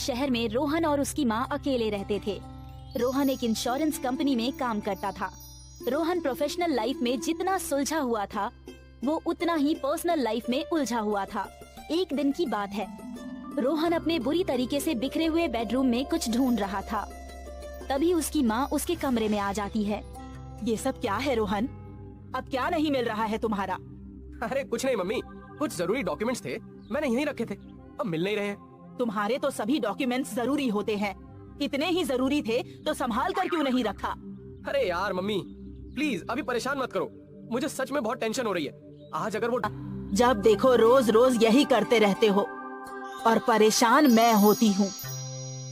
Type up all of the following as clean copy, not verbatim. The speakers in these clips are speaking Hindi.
शहर में रोहन और उसकी माँ अकेले रहते थे। रोहन एक इंश्योरेंस कंपनी में काम करता था। रोहन प्रोफेशनल लाइफ में जितना सुलझा हुआ था, वो उतना ही पर्सनल लाइफ में उलझा हुआ था। एक दिन की बात है, रोहन अपने बुरी तरीके से बिखरे हुए बेडरूम में कुछ ढूंढ रहा था। तभी उसकी माँ उसके कमरे में आ जाती है। ये सब क्या है रोहन? अब क्या नहीं मिल रहा है तुम्हारा? अरे कुछ नहीं मम्मी, कुछ जरूरी डॉक्यूमेंट्स थे, मैंने यहीं रखे थे, अब मिल नहीं रहे हैं। तुम्हारे तो सभी डॉक्यूमेंट्स जरूरी होते हैं। इतने ही जरूरी थे तो संभाल कर क्यों नहीं रखा? अरे यार मम्मी प्लीज अभी परेशान मत करो, मुझे सच में बहुत टेंशन हो रही है। आज अगर वो जब देखो रोज रोज यही करते रहते हो और परेशान मैं होती हूँ।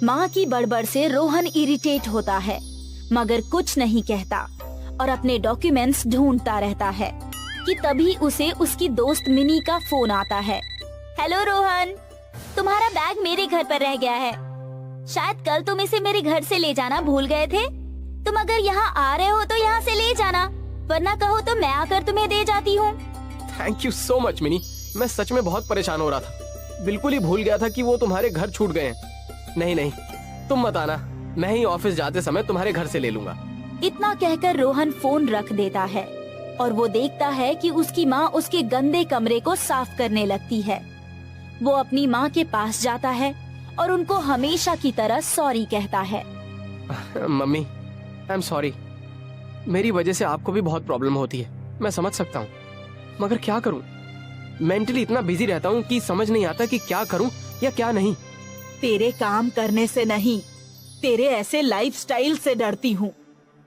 माँ की बड़बड़ से रोहन इरिटेट होता है, मगर कुछ नहीं कहता और अपने डॉक्यूमेंट्स ढूंढता रहता है कि तभी उसे उसकी दोस्त मिनी का फोन आता है। हेलो रोहन, तुम्हारा बैग मेरे घर पर रह गया है। शायद कल तुम इसे मेरे घर से ले जाना भूल गए थे। तुम अगर यहाँ आ रहे हो तो यहाँ से ले जाना, वरना कहो तो मैं आकर तुम्हें दे जाती हूँ। Thank you so much mini, मैं सच में बहुत परेशान हो रहा था, बिल्कुल ही भूल गया था कि वो तुम्हारे घर छूट गए हैं। नहीं नहीं तुम मत आना, मैं ही ऑफिस जाते समय तुम्हारे घर से ले लूंगा। इतना कहकर रोहन फोन रख देता है और वो देखता है कि उसकी माँ उसके गंदे कमरे को साफ करने लगती है। वो अपनी माँ के पास जाता है और उनको हमेशा की तरह सॉरी कहता है। मम्मी आई एम सॉरी, मेरी वजह से आपको भी बहुत प्रॉब्लम होती है, मैं समझ सकता हूँ, मगर क्या करूँ, मेंटली इतना बिजी रहता हूँ कि समझ नहीं आता कि क्या करूँ या क्या नहीं। तेरे काम करने से नहीं, तेरे ऐसे लाइफस्टाइल से डरती हूँ।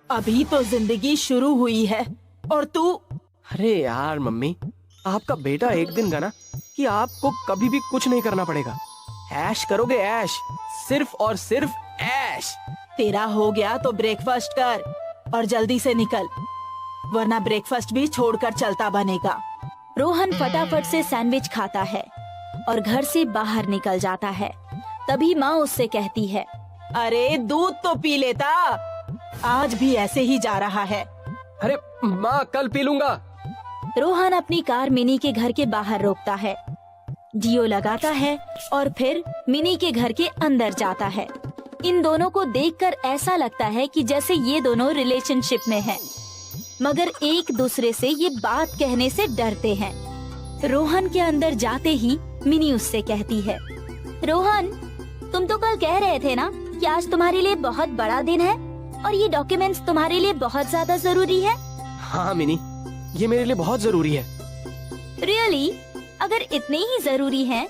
अभी तो जिंदगी शुरू हुई है और तू। अरे यार मम्मी, आपका बेटा एक दिन गाना कि आपको कभी भी कुछ नहीं करना पड़ेगा, ऐश करोगे ऐश, सिर्फ और सिर्फ ऐश। तेरा हो गया तो ब्रेकफास्ट कर और जल्दी से निकल, वरना ब्रेकफास्ट भी छोड़कर चलता बनेगा। रोहन फटाफट से सैंडविच खाता है और घर से बाहर निकल जाता है। तभी माँ उससे कहती है, अरे दूध तो पी लेता, आज भी ऐसे ही जा रहा है। अरे माँ कल पी लूंगा। रोहन अपनी कार मिनी के घर के बाहर रोकता है, जियो लगाता है और फिर मिनी के घर के अंदर जाता है। इन दोनों को देखकर ऐसा लगता है कि जैसे ये दोनों रिलेशनशिप में हैं, मगर एक दूसरे से ये बात कहने से डरते हैं। रोहन के अंदर जाते ही मिनी उससे कहती है, रोहन तुम तो कल कह रहे थे ना कि आज तुम्हारे लिए बहुत बड़ा दिन है और ये डॉक्यूमेंट्स तुम्हारे लिए बहुत ज्यादा जरूरी है। हाँ मिनी, ये मेरे लिए बहुत जरूरी है। रियली? अगर इतने ही जरूरी हैं,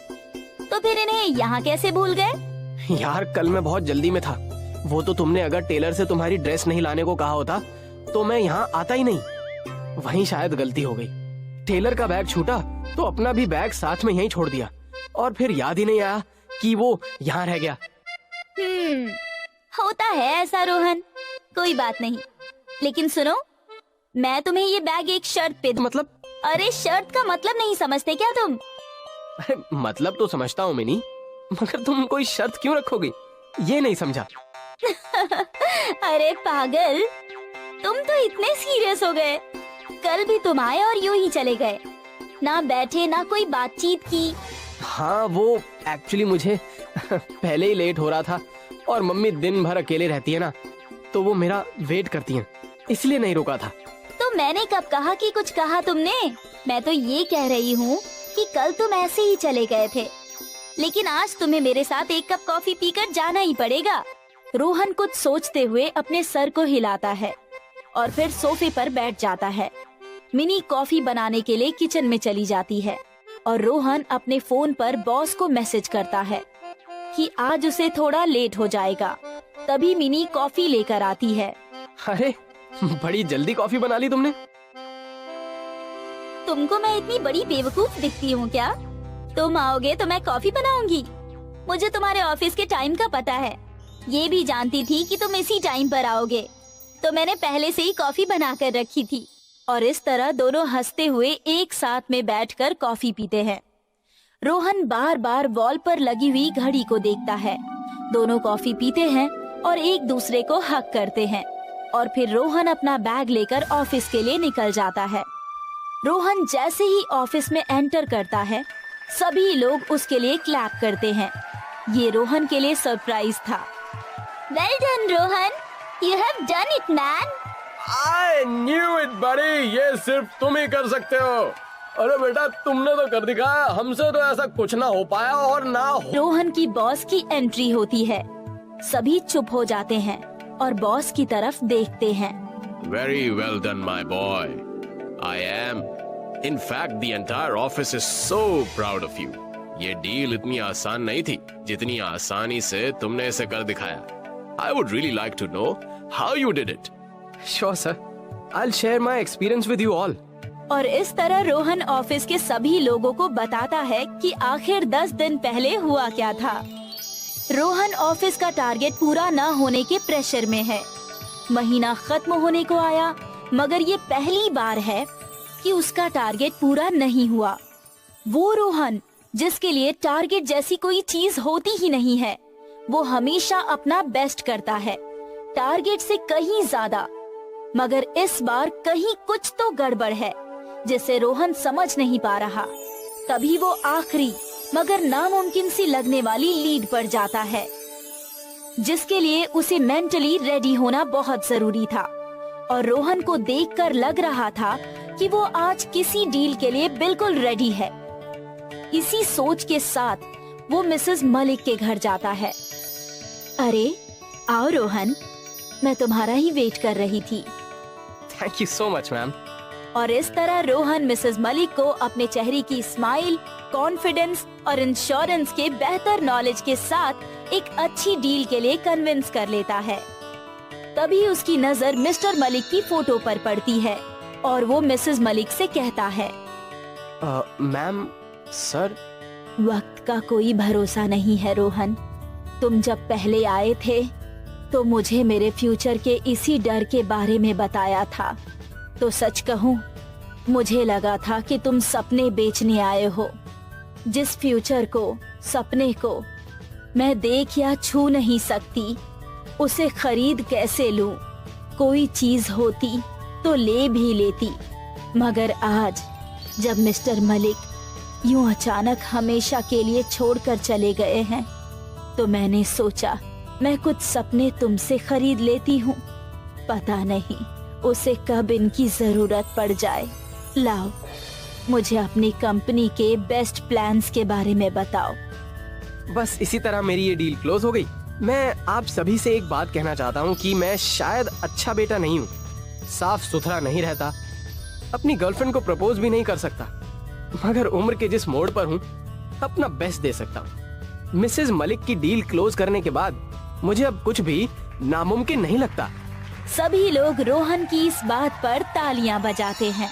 तो फिर इन्हें यहाँ कैसे भूल गए? यार कल मैं बहुत जल्दी में था, वो तो तुमने अगर टेलर से तुम्हारी ड्रेस नहीं लाने को कहा होता तो मैं यहाँ आता ही नहीं। वहीं शायद गलती हो गई, टेलर का बैग छूटा तो अपना भी बैग साथ में यहीं छोड़ दिया और फिर याद ही नहीं आया कि वो यहाँ रह गया। होता है ऐसा रोहन, कोई बात नहीं। लेकिन सुनो, मैं तुम्हें ये बैग एक शर्त पे मतलब? अरे शर्त का मतलब नहीं समझते क्या तुम? अरे मतलब तो समझता हूँ मिनी, मगर तुम कोई शर्त क्यों रखोगी, ये नहीं समझा। अरे पागल, तुम तो इतने सीरियस हो गए। कल भी तुम आए और यूं ही चले गए, ना बैठे ना कोई बातचीत की। हाँ वो एक्चुअली मुझे पहले ही लेट हो रहा था और मम्मी दिन भर अकेले रहती है ना, तो वो मेरा वेट करती हैं, इसलिए नहीं रुका था। तो मैंने कब कहा कि कुछ कहा तुमने? मैं तो ये कह रही हूँ कि कल तुम ऐसे ही चले गए थे, लेकिन आज तुम्हें मेरे साथ एक कप कॉफी पीकर जाना ही पड़ेगा। रोहन कुछ सोचते हुए अपने सर को हिलाता है और फिर सोफे पर बैठ जाता है। मिनी कॉफी बनाने के लिए किचन में चली जाती है और रोहन अपने फोन पर बॉस को मैसेज करता है कि आज उसे थोड़ा लेट हो जाएगा। तभी मिनी कॉफी लेकर आती है। अरे बड़ी जल्दी कॉफी बना ली तुमने। तुमको मैं इतनी बड़ी बेवकूफ दिखती हूँ क्या? तुम आओगे तो मैं कॉफी बनाऊंगी। मुझे तुम्हारे ऑफिस के टाइम का पता है, ये भी जानती थी कि तुम इसी टाइम पर आओगे, तो मैंने पहले से ही कॉफी बना कर रखी थी। और इस तरह दोनों हंसते हुए एक साथ में बैठकर कॉफी पीते हैं। रोहन बार बार वॉल पर लगी हुई घड़ी को देखता है। दोनों कॉफी पीते हैं और एक दूसरे को हग करते हैं और फिर रोहन अपना बैग लेकर ऑफिस के लिए निकल जाता है। रोहन जैसे ही ऑफिस में एंटर करता है, सभी लोग उसके लिए क्लैप करते हैं। ये रोहन के लिए सरप्राइज था। Well done Rohan, you have done it man. I knew it, buddy. ये सिर्फ तुम ही कर सकते हो। अरे बेटा, तुमने तो कर दिखाया। हमसे तो ऐसा कुछ ना हो पाया और ना हो। रोहन की बॉस की एंट्री होती है। सभी चुप हो जाते हैं और बॉस की तरफ देखते हैं। Very well done, my boy. I am. In fact, the entire office is so proud of you. ये डील इतनी आसान नहीं थी जितनी आसानी से तुमने इसे कर दिखाया। I would really like to know how you did it. Sure, sir. I'll share my experience with you all. और इस तरह रोहन ऑफिस के सभी लोगों को बताता है कि आखिर 10 दिन पहले हुआ क्या था। रोहन ऑफिस का टारगेट पूरा न होने के प्रेशर में है। महीना खत्म होने को आया, मगर ये पहली बार है कि उसका टारगेट पूरा नहीं हुआ। वो रोहन जिसके लिए टारगेट जैसी कोई चीज होती ही नहीं है, वो हमेशा अपना बेस्ट करता है, टारगेट से कहीं ज्यादा। मगर इस बार कहीं कुछ तो गड़बड़ है जिसे रोहन समझ नहीं पा रहा। तभी वो आखिरी मगर नामुमकिन सी लगने वाली लीड पर जाता है, जिसके लिए उसे मेंटली रेडी होना बहुत जरूरी था। और रोहन को देखकर लग रहा था कि वो आज किसी डील के लिए बिल्कुल रेडी है। इसी सोच के साथ वो मिसेस मलिक के घर जाता है। अरे आओ रोहन, मैं तुम्हारा ही वेट कर रही थी। Thank you so much, ma'am. और इस तरह रोहन मिसेस मलिक को अपने चेहरे की स्माइल, कॉन्फिडेंस और इंश्योरेंस के बेहतर नॉलेज के साथ एक अच्छी डील के लिए कन्विंस कर लेता है। तभी उसकी नजर मिस्टर मलिक की फोटो पर पड़ती है और वो मिसेस मलिक से कहता है, मैम, सर। वक्त का कोई भरोसा नहीं है रोहन। तुम जब पहले आए थे तो मुझे मेरे फ्यूचर के इसी डर के बारे में बताया था। तो सच कहूँ, मुझे लगा था कि तुम सपने बेचने आए हो। जिस फ्यूचर को, सपने को मैं देख या छू नहीं सकती, उसे खरीद कैसे लूं? कोई चीज होती तो ले भी लेती, मगर आज जब मिस्टर मलिक यूं अचानक हमेशा के लिए छोड़कर चले गए हैं, तो मैंने सोचा मैं कुछ सपने तुमसे खरीद लेती हूँ। पता नहीं उसे कब इनकी जरूरत पड़ जाए। लाओ, मुझे अपनी कंपनी के बेस्ट प्लान्स के बारे में बताओ। बस इसी तरह मेरी ये डील क्लोज हो गई। मैं आप सभी से एक बात कहना चाहता हूँ कि मैं शायद अच्छा बेटा नहीं हूँ, साफ सुथरा नहीं रहता, अपनी गर्लफ्रेंड को प्रपोज भी नहीं कर सकता, मगर उम्र के जिस मोड़ पर हूँ अपना बेस्ट दे सकता हूँ। मिसेस मलिक की डील क्लोज करने के बाद मुझे अब कुछ भी नामुमकिन नहीं लगता। सभी लोग रोहन की इस बात पर तालियां बजाते हैं।